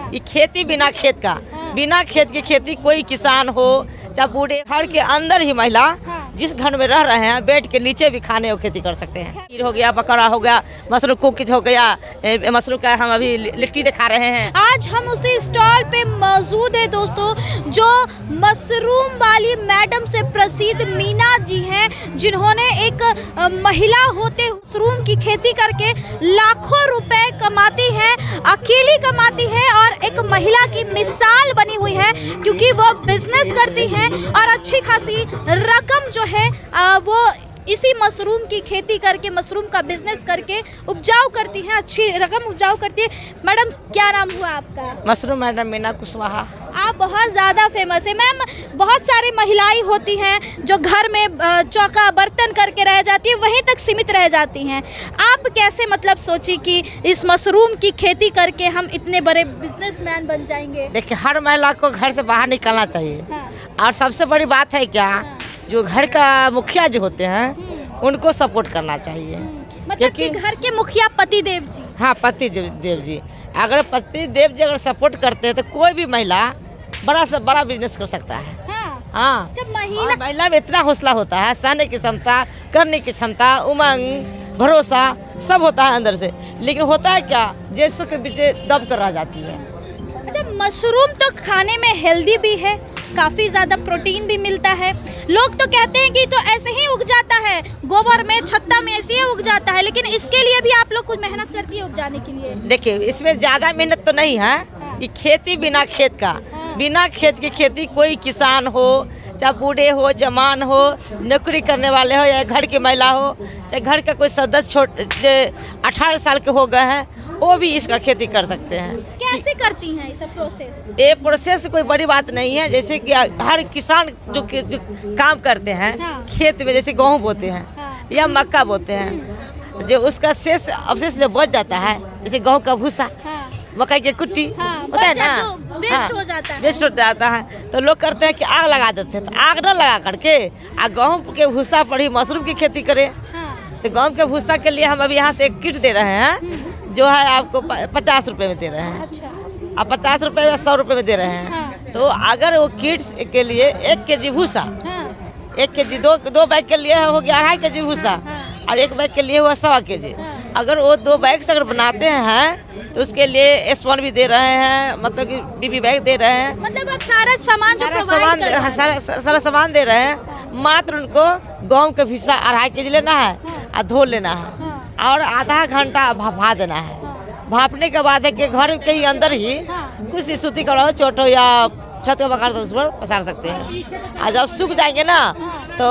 ये खेती बिना खेत का, बिना खेत की खेती कोई किसान हो चाहे बूढ़े, घर के अंदर ही महिला जिस घर में रह रहे हैं बेड के नीचे भी खाने और खेती कर सकते हैं। खीर हो गया, बकरा हो गया, मशरूम कुकीज हो गया, मशरूम का हम अभी लिट्टी दिखा रहे हैं। आज हम उसी स्टॉल पे मौजूद है दोस्तों, जो मशरूम वाली मैडम से प्रसिद्ध मीना जी हैं, जिन्होंने एक महिला होते मशरूम की खेती करके लाखों रुपए कमाती हैं, अकेली कमाती है और एक महिला की मिसाल बनी हुई है, क्योंकि वो बिजनेस करती हैं और अच्छी खासी रकम जो है वो इसी मशरूम की खेती करके, मशरूम का बिजनेस करके उपजाऊ करती हैं, अच्छी रकम उपजाऊ करती है। मैडम क्या नाम हुआ आपका? Mushroom madam Meena Kushwaha. आप बहुत ज़्यादा फेमस है मैम। बहुत सारी महिलाएं होती हैं जो घर में चौका बर्तन करके रह जाती है, वहीं तक सीमित रह जाती हैं। आप कैसे मतलब सोची कि इस मशरूम की खेती करके हम इतने बड़े बिजनेसमैन बन जाएंगे? देखिए, हर महिला को घर से बाहर निकलना चाहिए। और सबसे बड़ी बात है क्या, जो घर का मुखिया जो होते हैं उनको सपोर्ट करना चाहिए। मतलब कि घर के मुखिया पति देव जी। हाँ, पति देव जी। अगर पति देव जी अगर सपोर्ट करते हैं तो कोई भी महिला बड़ा से बड़ा बिजनेस कर सकता है। हाँ, जब महिला में इतना हौसला होता है, सहने की क्षमता, करने की क्षमता, उमंग, भरोसा सब होता है अंदर से। लेकिन होता है क्या, जैसों के पीछे दब कर रह जाती है। अच्छा, मशरूम तो खाने में हेल्दी भी है, काफ़ी ज़्यादा प्रोटीन भी मिलता है। लोग तो कहते हैं कि तो ऐसे ही उग जाता है, गोबर में, छत्ता में ऐसे ही उग जाता है, लेकिन इसके लिए भी आप लोग कुछ मेहनत करती है उगजाने के लिए? देखिए, इसमें ज़्यादा मेहनत तो नहीं है। ये खेती बिना खेत का, बिना खेत की खेती कोई किसान हो चाहे बूढ़े हो, जवान हो, नौकरी करने वाले हो या घर की महिला हो, चाहे घर का कोई सदस्य 18 साल के हो गए हैं, वो भी इसका खेती कर सकते हैं। कैसे करती हैं ये प्रोसेस? ये प्रोसेस कोई बड़ी बात नहीं है। जैसे कि हर किसान जो काम करते हैं खेत में, जैसे गेहूँ बोते हैं या मक्का बोते हैं, जो उसका शेष अवशेष जो बच जाता है, जैसे गेहूँ का भूसा, मकई की कुट्टी होता है ना, वेस्ट हो जाता है, तो लोग करते हैं कि आग लगा देते हैं। तो आग न लगा करके गेहूँ के भूसा पर ही मशरूम की खेती करें। तो गेहूँ के भूसा के लिए हम अभी यहाँ से एक किट दे रहे हैं, जो है आपको 50 रुपए में दे रहे हैं। आप 50 रुपए या 100 रुपए में दे रहे हैं। तो अगर वो किट्स के लिए 1 केजी भूसा, 1 केजी, दो बैग के लिए हो गया 2.5 केजी भूसा, और 1 बैग के लिए हुआ 1.25 केजी। अगर वो 2 बैग से अगर बनाते हैं तो उसके लिए S1 भी दे रहे हैं, मतलब कि BB बैग दे रहे हैं। मतलब आप सारा सामान सारा सामान दे रहे हैं। मात्र उनको गेहूँ के भूसा 2.5 केजी लेना है और धो लेना है और आधा घंटा भापा देना है। भापने के बाद है कि घर के ही अंदर ही कुछ सूती करो, चोटो या छत का बकार उस पर पसार सकते हैं। और जब सूख जाएंगे ना तो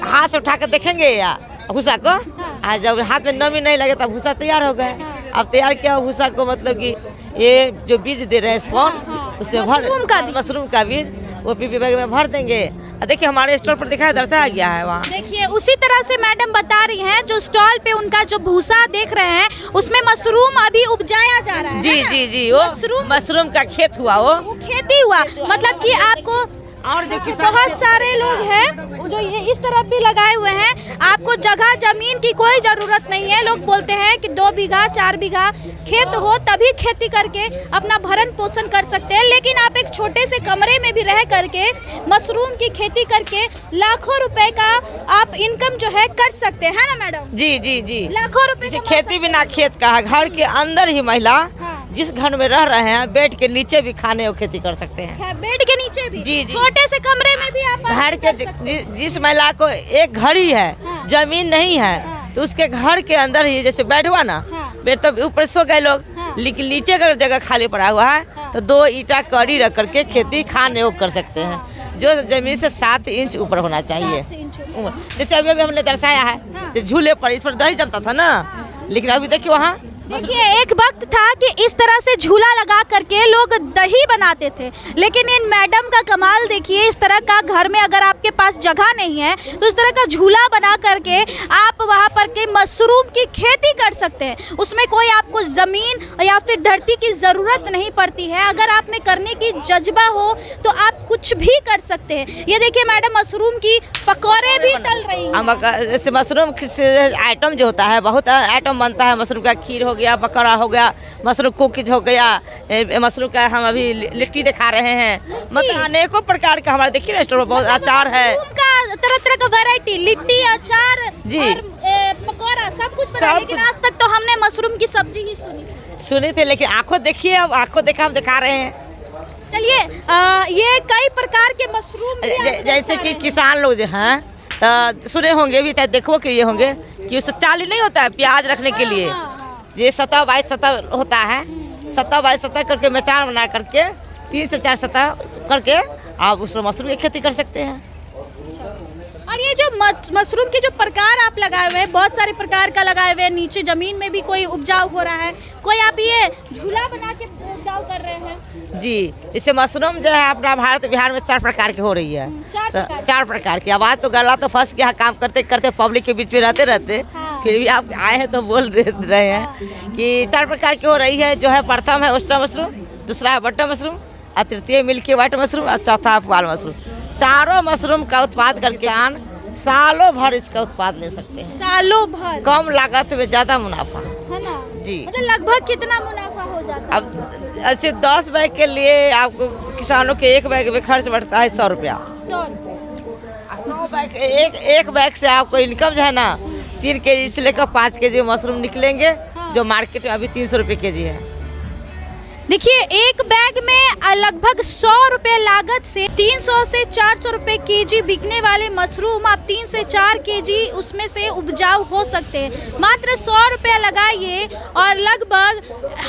हाथ से उठा कर देखेंगे या भूसा को, और जब हाथ में नमी नहीं लगे तब भूसा तैयार हो गए। अब तैयार किया भूसा को, मतलब कि ये जो बीज दे रहे हैं स्पॉन, उसमें मशरूम का बीज वो BB बैग में भर देंगे। देखिए, हमारे स्टॉल पर दिखाया दर्शाया गया है वहाँ। देखिए, उसी तरह से मैडम बता रही हैं, जो स्टॉल पे उनका जो भूसा देख रहे हैं उसमें मशरूम अभी उपजाया जा रहा है। जी, वो मशरूम का खेत हुआ, वो खेती हुआ। मतलब कि आपको और जो बहुत सारे लोग हैं जो ये इस तरफ भी लगाए हुए हैं। आपको जगह जमीन की कोई जरूरत नहीं है। लोग बोलते हैं कि 2 बीघा 4 बीघा खेत हो तभी खेती करके अपना भरण पोषण कर सकते हैं, लेकिन आप एक छोटे से कमरे में भी रह करके मशरूम की खेती करके लाखों रुपए का आप इनकम जो है कर सकते हैं ना मैडम? जी, लाखों रुपए। खेती बिना खेत का है। घर के अंदर ही महिला जिस घर में रह रहे हैं बेड के नीचे भी खाने और खेती कर सकते हैं। बेड के नीचे भी? जी। छोटे से कमरे में भी आप घर के जिस महिला को एक घर ही है, जमीन नहीं है, तो उसके घर के अंदर ही, जैसे बेड हुआ ना, बेड तो ऊपर सो गए लोग, लेकिन नीचे का जगह खाली पड़ा हुआ है तो 2 ईंटा कड़ी रख करके खेती खाने और कर सकते हैं, जो जमीन से 7 इंच ऊपर होना चाहिए। जैसे अभी हमने दर्शाया है, तो झूले पर इस पर दही जमता था ना, लेकिन अभी देखिए वहाँ देखिए एक वक्त था कि इस तरह से झूला लगा करके लोग दही बनाते थे, लेकिन इन मैडम का कमाल देखिए, इस तरह का घर में अगर आपके पास जगह नहीं है तो इस तरह का झूला बना करके आप वहां पर के मशरूम की खेती कर सकते हैं। उसमें कोई आपको ज़मीन या फिर धरती की ज़रूरत नहीं पड़ती है। अगर आप में करने की जज्बा हो तो आप कुछ भी कर सकते हैं। ये देखिए मैडम मशरूम की पकौड़े भी तल रही हैं। जैसे मशरूम आइटम जो होता है, बहुत आइटम बनता है। मशरूम का खीर हो गया, बकरा हो गया, मशरूम कुकीज हो गया, मशरूम का हम अभी लिट्टी दिखा रहे हैं। मतलब अनेकों प्रकार का हमारे देखिए रेस्टोरेंट में बहुत अचार है, तरह तरह का वैरायटी, लिट्टी, अचार जी और पकौड़ा सब कुछ बना। लेकिन आज तक तो हमने मशरूम की सब्जी ही सुनी थे, लेकिन आंखों देखिए, अब आंखों देखा हम दिखा रहे हैं। चलिए ये कई प्रकार के मशरूम जैसे कि किसान लोग जो हैं सुने होंगे भी, चाहे देखो कि ये होंगे कि उससे चाली नहीं होता है प्याज रखने के लिए, ये 7 बाई 7 होता है, 7 बाई 7 करके मचान बना करके 3 से 4 सतह करके आप उसमें मशरूम की खेती कर सकते हैं। और ये जो मशरूम के जो प्रकार आप लगाए हुए हैं, बहुत सारे प्रकार का लगाए हुए हैं, नीचे जमीन में भी कोई उपजाऊ हो रहा है, कोई आप ये झूला बना के उपजाऊ कर रहे हैं जी। इससे मशरूम जो है अपना भारत बिहार में 4 प्रकार की हो रही है, 4 प्रकार की। आवाज़ तो गला तो फंस गया काम करते करते, पब्लिक के बीच में रहते रहते, फिर भी आप आए हैं तो बोल दे रहे हैं कि 4 प्रकार की हो रही है। जो है प्रथम है ओस्टर मशरूम, दूसरा है बटन मशरूम, और तृतीय मिल्की व्हाइट मशरूम, और चौथा है पुआल मशरूम। चारों मशरूम का उत्पाद करके सालों भर इसका उत्पाद ले सकते हैं, सालों भर, कम लागत में ज्यादा मुनाफा है ना जी। मतलब लगभग कितना मुनाफा हो जाता है? अब ऐसे 10 बैग के लिए आपको किसानों के 1 बैग में खर्च बढ़ता है 100 रुपया। 100 बैग, एक बैग से आपको इनकम जो है ना 3 केजी से लेकर 5 केजी मशरूम निकलेंगे, जो मार्केट में अभी 300 रुपये केजी है। देखिए एक बैग में लगभग 100 रुपए लागत से 300 से 400 रुपए केजी बिकने वाले मशरूम आप 3 से 4 केजी उसमें से उपजाऊ हो सकते हैं। मात्र 100 रुपए लगाइए और लगभग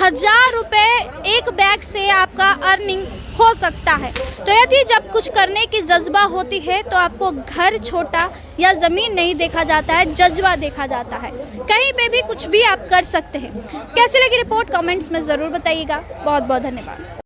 1000 रुपए एक बैग से आपका अर्निंग हो सकता है। तो यदि जब कुछ करने की जज्बा होती है तो आपको घर छोटा या ज़मीन नहीं देखा जाता है, जज्बा देखा जाता है। कहीं पे भी कुछ भी आप कर सकते हैं। कैसी लगी रिपोर्ट कमेंट्स में ज़रूर बताइएगा। बहुत बहुत धन्यवाद।